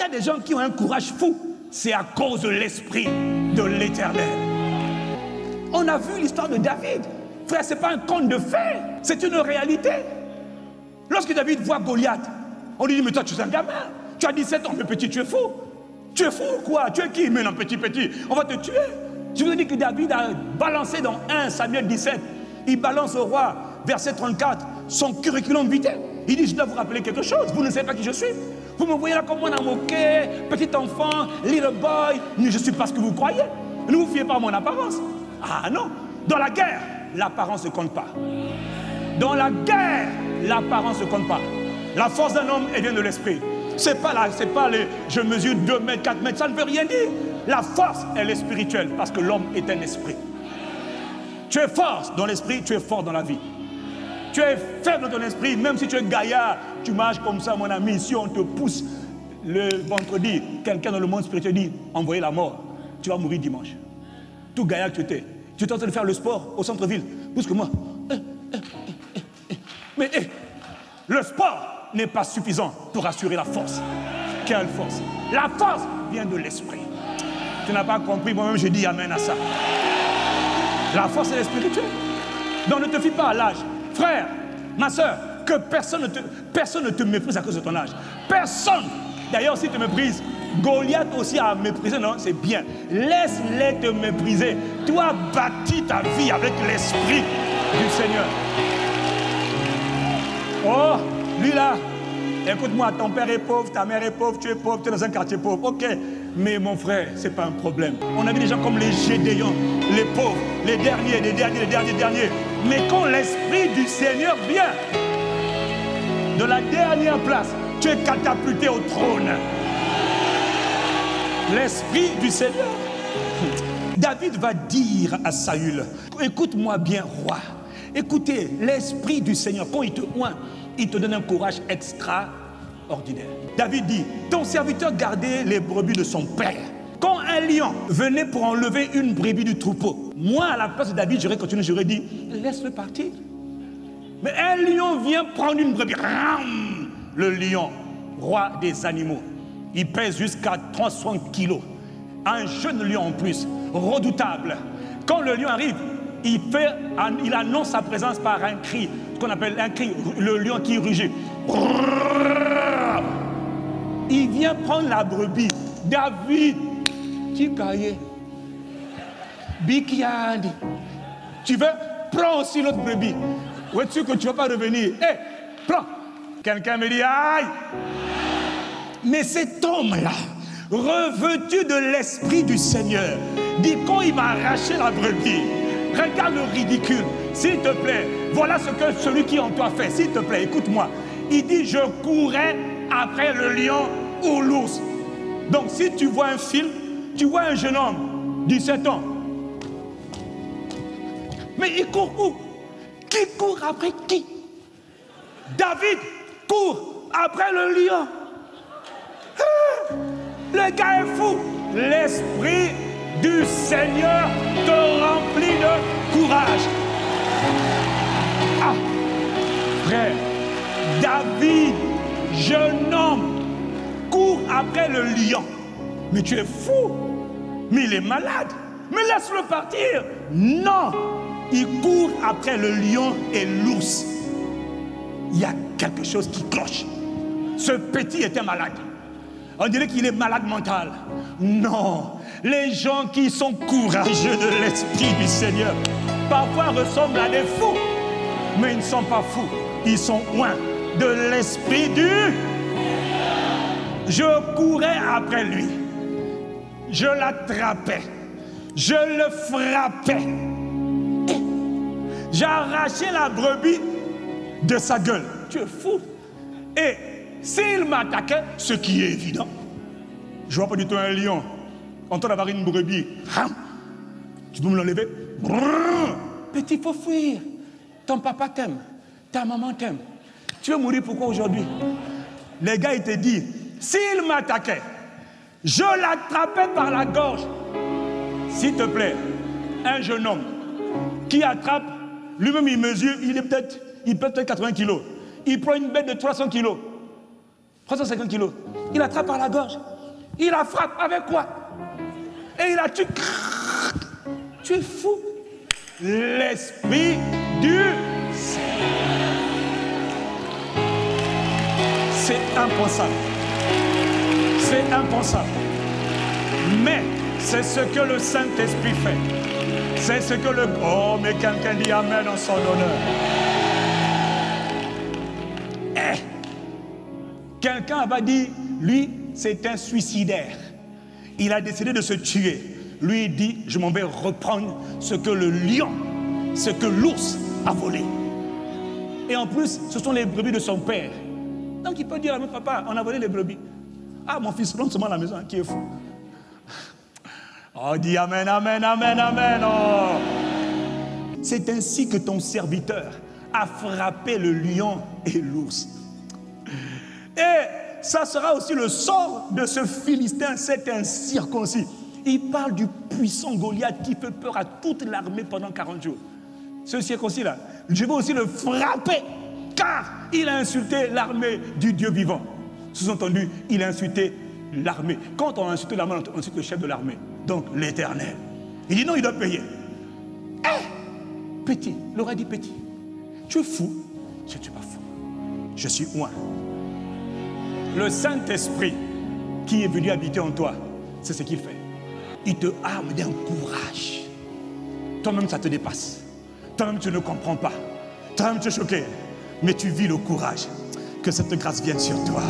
y a des gens qui ont un courage fou. C'est à cause de l'esprit de l'Éternel. On a vu l'histoire de David. Frère, ce n'est pas un conte de fées, c'est une réalité. Lorsque David voit Goliath, on lui dit, mais toi tu es un gamin, tu as 17 ans, mais petit, tu es fou. Tu es fou ou quoi? Tu es qui? Mais non, petit, on va te tuer. Je vous ai dit que David a balancé dans 1 Samuel 17, il balance au roi, verset 34, son curriculum vitae. Il dit, je dois vous rappeler quelque chose, vous ne savez pas qui je suis. Vous me voyez là comme un moqué, petit enfant, little boy, mais je ne suis pas ce que vous croyez. Ne vous fiez pas à mon apparence. Ah non, dans la guerre, l'apparence ne compte pas. Dans la guerre, l'apparence ne compte pas. La force d'un homme, elle vient de l'esprit. C'est pas les je mesure 2 mètres, 4 mètres, ça ne veut rien dire. La force, elle est spirituelle parce que l'homme est un esprit. Tu es fort dans l'esprit, tu es fort dans la vie. Tu es faible dans ton esprit, même si tu es gaillard, tu marches comme ça, mon ami. Si on te pousse le vendredi, quelqu'un dans le monde spirituel dit envoyez la mort, tu vas mourir dimanche. Tout gaillard que tu es en train de faire le sport au centre-ville. Pousse-moi. Mais le sport n'est pas suffisant pour assurer la force. Quelle force? La force vient de l'esprit. Tu n'as pas compris, moi-même je dis amen à ça. La force elle est spirituelle. Donc ne te fie pas à l'âge. Frère, ma soeur, que personne ne te méprise à cause de ton âge. Personne. D'ailleurs, s'il te méprise, Goliath aussi a méprisé, non, c'est bien. Laisse-les te mépriser. Toi, bâtis ta vie avec l'esprit du Seigneur. Oh, lui là, écoute-moi, ton père est pauvre, ta mère est pauvre, tu es dans un quartier pauvre. Ok, mais mon frère, c'est pas un problème. On a vu des gens comme les Gédéons, les pauvres, les derniers. Mais quand l'esprit du Seigneur vient, de la dernière place, tu es catapulté au trône. L'esprit du Seigneur. David va dire à Saül, écoute-moi bien, roi. Écoutez, l'esprit du Seigneur, quand il te oint, il te donne un courage extraordinaire. David dit, ton serviteur gardait les brebis de son père. Quand un lion venait pour enlever une brebis du troupeau, moi à la place de David, j'aurais continué, j'aurais dit, laisse-le partir. Mais un lion vient prendre une brebis. Le lion, roi des animaux, il pèse jusqu'à 300 kilos. Un jeune lion en plus, redoutable. Quand le lion arrive, il annonce sa présence par un cri, ce qu'on appelle un cri, le lion qui rugit. Il vient prendre la brebis. David, tu veux? Prends aussi l'autre brebis. Où es-tu que tu ne vas pas revenir? Prends. Quelqu'un me dit, aïe! Mais cet homme-là, revêtu de l'esprit du Seigneur, dit quand il m'a arraché la brebis, regarde le ridicule, s'il te plaît, voilà ce que celui qui en toi fait, s'il te plaît, écoute-moi. Il dit, je courais après le lion ou l'ours. Donc si tu vois un film, tu vois un jeune homme, 17 ans, mais il court où? Qui court après qui? David court après le lion. Le gars est fou. L'esprit du Seigneur te remplit de courage. Ah, frère, David, jeune homme, court après le lion. Mais tu es fou. Mais il est malade. Mais laisse-le partir. Non, il court après le lion et l'ours. Il y a quelque chose qui cloche. Ce petit était malade. On dirait qu'il est malade mental. Non, les gens qui sont courageux de l'esprit du Seigneur, parfois ressemblent à des fous, mais ils ne sont pas fous. Ils sont loin de l'esprit du... Je courais après lui. Je l'attrapais. Je le frappais. J'arrachais la brebis de sa gueule. Tu es fou. Et s'il m'attaquait, ce qui est évident, je ne vois pas du tout un lion en train d'avoir une brebis. Tu peux me l'enlever? Petit, il faut fuir. Ton papa t'aime, ta maman t'aime. Tu veux mourir pourquoi aujourd'hui? Les gars, ils te disent, s'il m'attaquait, je l'attrapais par la gorge. S'il te plaît, un jeune homme qui attrape, lui-même il mesure, il peut être 80 kilos. Il prend une bête de 300 kilos, 350 kilos. Il attrape par la gorge. Il la frappe avec quoi? Et il a tué. Tu es fou. L'Esprit du Seigneur. C'est impensable. C'est impensable. Mais c'est ce que le Saint-Esprit fait. C'est ce que le... Oh, mais quelqu'un dit Amen en son honneur. Quelqu'un va dire, lui, c'est un suicidaire. Il a décidé de se tuer. Lui, il dit, je m'en vais reprendre ce que le lion, ce que l'ours a volé. Et en plus, ce sont les brebis de son père. Donc il peut dire à mon papa, on a volé les brebis. Ah, mon fils, rentre seulement à la maison, qui est fou. Oh, dis Amen, Amen, Amen, Amen. Oh. C'est ainsi que ton serviteur a frappé le lion et l'ours. Et ça sera aussi le sort de ce Philistin, cet incirconcis. Il parle du puissant Goliath qui fait peur à toute l'armée pendant 40 jours. Ce circoncis-là, je vais aussi le frapper, car il a insulté l'armée du Dieu vivant. Sous-entendu, il a insulté l'armée. Quand on a insulté l'armée, on insulte le chef de l'armée, donc l'Éternel. Il dit non, il doit payer. Petit, il aurait dit petit. Tu es fou? Je ne suis pas fou. Je suis oint. Le Saint-Esprit qui est venu habiter en toi, c'est ce qu'il fait. Il te arme d'un courage. Toi-même, ça te dépasse. Toi-même, tu ne comprends pas. Toi-même, tu es choqué. Mais tu vis le courage. Que cette grâce vienne sur toi.